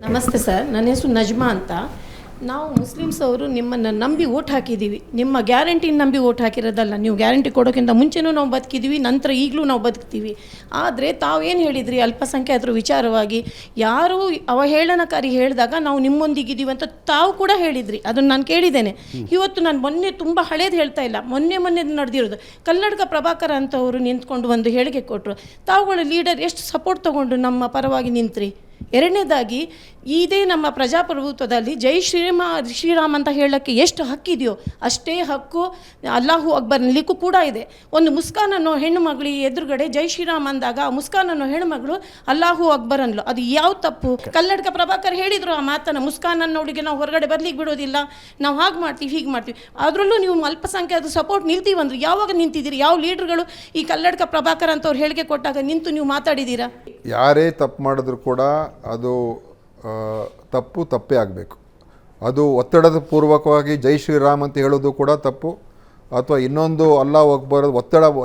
ನಮಸ್ತೆ ಸರ್, ನನ್ನ ಹೆಸರು ನಜ್ಮಾ ಅಂತ. ನಾವು ಮುಸ್ಲಿಮ್ಸ್ ಅವರು ನಿಮ್ಮನ್ನು ನಂಬಿ ಓಟ್ ಹಾಕಿದ್ದೀವಿ. ನಿಮ್ಮ ಗ್ಯಾರಂಟಿನ ನಂಬಿ ಓಟ್ ಹಾಕಿರೋದಲ್ಲ. ನೀವು ಗ್ಯಾರಂಟಿ ಕೊಡೋಕ್ಕಿಂತ ಮುಂಚೆನೂ ನಾವು ಬದುಕಿದ್ದೀವಿ, ನಂತರ ಈಗಲೂ ನಾವು ಬದುಕ್ತೀವಿ. ಆದರೆ ತಾವೇನು ಹೇಳಿದ್ರಿ ಅಲ್ಪಸಂಖ್ಯಾತರ ವಿಚಾರವಾಗಿ ಯಾರು ಅವಹೇಳನಕಾರಿ ಹೇಳಿದಾಗ ನಾವು ನಿಮ್ಮೊಂದಿಗಿದ್ದೀವಿ ಅಂತ ತಾವು ಕೂಡ ಹೇಳಿದ್ರಿ. ಅದನ್ನು ನಾನು ಕೇಳಿದ್ದೇನೆ. ಇವತ್ತು ನಾನು ಮೊನ್ನೆ ತುಂಬ ಹಳೇದು ಹೇಳ್ತಾ ಇಲ್ಲ, ಮೊನ್ನೆ ನಡೆದಿರೋದು ಕಲ್ಲಡ್ಕ ಪ್ರಭಾಕರ್ ಅಂತವರು ನಿಂತ್ಕೊಂಡು ಒಂದು ಹೇಳಿಕೆ ಕೊಟ್ಟರು. ತಾವುಗಳ ಲೀಡರ್ ಎಷ್ಟು ಸಪೋರ್ಟ್ ತೊಗೊಂಡು ನಮ್ಮ ಪರವಾಗಿ ನಿಂತ್ರಿ. ಎರಡನೇದಾಗಿ ಇದೇ ನಮ್ಮ ಪ್ರಜಾಪ್ರಭುತ್ವದಲ್ಲಿ ಜೈ ಶ್ರೀರಾಮ್ ಅಂತ ಹೇಳೋಕ್ಕೆ ಎಷ್ಟು ಹಕ್ಕಿದೆಯೋ ಅಷ್ಟೇ ಹಕ್ಕು ಅಲ್ಲಾಹು ಅಕ್ಬರ್ ಅನ್ಲಿಕ್ಕೂ ಕೂಡ ಇದೆ. ಒಂದು ಮುಸ್ಕಾನ್ ಅನ್ನೋ ಹೆಣ್ಣು ಮಗಳು ಎದುರುಗಡೆ ಜೈ ಶ್ರೀರಾಮ್ ಅಂದಾಗ ಆ ಮುಸ್ಕಾನ್ ಅನ್ನೋ ಹೆಣ್ಣುಮಗಳು ಅಲ್ಲಾಹು ಅಕ್ಬರ್ ಅನ್ಲು. ಅದು ಯಾವ ತಪ್ಪು? ಕಲ್ಲಡ್ಕ ಪ್ರಭಾಕರ್ ಹೇಳಿದರು ಆ ಮಾತನ್ನು, ಮುಸ್ಕಾನ್ ಅನ್ನೋಳಿಗೆ ನಾವು ಹೊರಗಡೆ ಬರ್ಲಿಕ್ಕೆ ಬಿಡೋದಿಲ್ಲ, ನಾವು ಹಾಗೆ ಮಾಡ್ತೀವಿ ಹೀಗೆ ಮಾಡ್ತೀವಿ. ಅದರಲ್ಲೂ ನೀವು ಅಲ್ಪಸಂಖ್ಯಾತ ಸಪೋರ್ಟ್ ನಿಲ್ತೀವಿ ಅಂದ್ರೆ ಯಾವಾಗ ನಿಂತಿದ್ದೀರಿ? ಯಾವ ಲೀಡರ್ಗಳು ಈ ಕಲ್ಲಡ್ಕ ಪ್ರಭಾಕರ್ ಅಂತ ಅವ್ರು ಹೇಳಿಕೆ ಕೊಟ್ಟಾಗ ನಿಂತು ನೀವು ಮಾತಾಡಿದ್ದೀರಾ? ಯಾರೇ ತಪ್ಪು ಮಾಡಿದ್ರು ಕೂಡ ಅದು ತಪ್ಪೇ ಆಗಬೇಕು. ಅದು ಒತ್ತಡದ ಪೂರ್ವಕವಾಗಿ ಜೈ ಶ್ರೀರಾಮ್ ಅಂತ ಹೇಳೋದು ಕೂಡ ತಪ್ಪು, ಅಥವಾ ಇನ್ನೊಂದು ಅಲ್ಲಾಹು ಅಕ್ಬರ್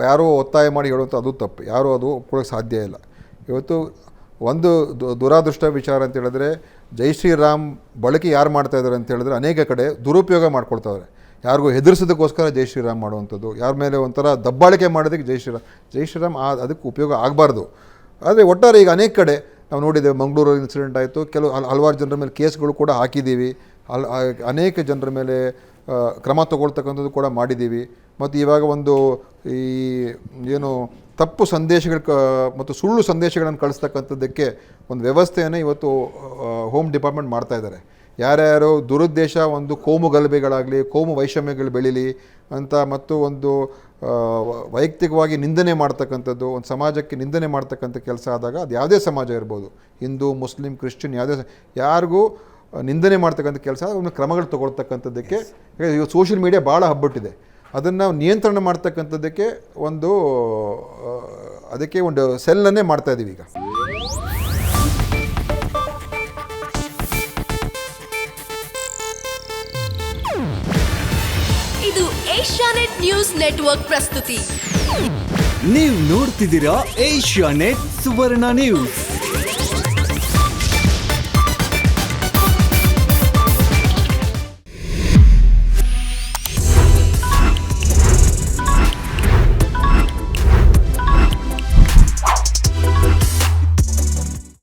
ಯಾರೋ ಒತ್ತಾಯ ಮಾಡಿ ಹೇಳುವಂಥ ಅದು ತಪ್ಪು. ಯಾರೂ ಅದು ಒಪ್ಕೊಳ್ಳೋಕ್ಕೆ ಸಾಧ್ಯ ಇಲ್ಲ. ಇವತ್ತು ಒಂದು ದುರಾದೃಷ್ಟ ವಿಚಾರ ಅಂತ ಹೇಳಿದ್ರೆ, ಜೈ ಶ್ರೀರಾಮ್ ಬಳಕೆ ಯಾರು ಮಾಡ್ತಾಯಿದ್ದಾರೆ ಅಂತ ಹೇಳಿದ್ರೆ ಅನೇಕ ಕಡೆ ದುರುಪಯೋಗ ಮಾಡ್ಕೊಳ್ತಾವ್ರೆ. ಯಾರಿಗೂ ಹೆದರ್ಸೋದಕ್ಕೋಸ್ಕರ ಜೈ ಶ್ರೀರಾಮ್ ಮಾಡುವಂಥದ್ದು, ಯಾರ ಮೇಲೆ ಒಂಥರ ದಬ್ಬಾಳಿಕೆ ಮಾಡೋದಕ್ಕೆ ಜೈ ಶ್ರೀರಾಮ್ ಅದಕ್ಕೆ ಉಪಯೋಗ ಆಗಬಾರ್ದು. ಆದರೆ ಒಟ್ಟಾರೆ ಈಗ ಅನೇಕ ಕಡೆ ನಾವು ನೋಡಿದ್ದೇವೆ. ಮಂಗಳೂರು ಇನ್ಸಿಡೆಂಟ್ ಆಯಿತು, ಹಲವಾರು ಜನರ ಮೇಲೆ ಕೇಸ್ಗಳು ಕೂಡ ಹಾಕಿದ್ದೀವಿ, ಅನೇಕ ಜನರ ಮೇಲೆ ಕ್ರಮ ತಗೊಳ್ತಕ್ಕಂಥದ್ದು ಕೂಡ ಮಾಡಿದ್ದೀವಿ. ಮತ್ತು ಇವಾಗ ಒಂದು ಈ ಏನು ತಪ್ಪು ಸಂದೇಶಗಳು ಮತ್ತು ಸುಳ್ಳು ಸಂದೇಶಗಳನ್ನು ಕಳಿಸ್ತಕ್ಕಂಥದ್ದಕ್ಕೆ ಒಂದು ವ್ಯವಸ್ಥೆಯನ್ನು ಇವತ್ತು ಹೋಮ್ ಡಿಪಾರ್ಟ್ಮೆಂಟ್ ಮಾಡ್ತಾಯಿದ್ದಾರೆ. ಯಾರ್ಯಾರು ದುರುದ್ದೇಶ ಒಂದು ಕೋಮು ಗಲಭೆಗಳಾಗಲಿ, ಕೋಮು ವೈಷಮ್ಯಗಳು ಬೆಳೀಲಿ ಅಂತ, ಮತ್ತು ಒಂದು ವೈಯಕ್ತಿಕವಾಗಿ ನಿಂದನೆ ಮಾಡ್ತಕ್ಕಂಥದ್ದು, ಒಂದು ಸಮಾಜಕ್ಕೆ ನಿಂದನೆ ಮಾಡ್ತಕ್ಕಂಥ ಕೆಲಸ ಆದಾಗ, ಅದು ಯಾವುದೇ ಸಮಾಜ ಇರ್ಬೋದು, ಹಿಂದೂ, ಮುಸ್ಲಿಂ, ಕ್ರಿಶ್ಚಿಯನ್, ಯಾರಿಗೂ ನಿಂದನೆ ಮಾಡ್ತಕ್ಕಂಥ ಕೆಲಸ ಒಂದು ಕ್ರಮಗಳು ತಗೊಳ್ತಕ್ಕಂಥದ್ದಕ್ಕೆ ಈಗ ಸೋಷಿಯಲ್ ಮೀಡಿಯಾ ಭಾಳ ಹಬ್ಬಿಟ್ಟಿದೆ. ಅದನ್ನು ನಿಯಂತ್ರಣ ಮಾಡ್ತಕ್ಕಂಥದ್ದಕ್ಕೆ ಅದಕ್ಕೆ ಒಂದು ಸೆಲ್ಲನ್ನೇ ಮಾಡ್ತಾಯಿದ್ದೀವಿ ಈಗ. ಇದು ಏಷ್ಯಾನೆಟ್ ನ್ಯೂಸ್ ನೆಟ್ವರ್ಕ್ ಪ್ರಸ್ತುತಿ. ನೀವು ನೋಡ್ತಿದ್ದೀರಾ ಏಷ್ಯಾನೆಟ್ ಸುವರ್ಣ ನ್ಯೂಸ್.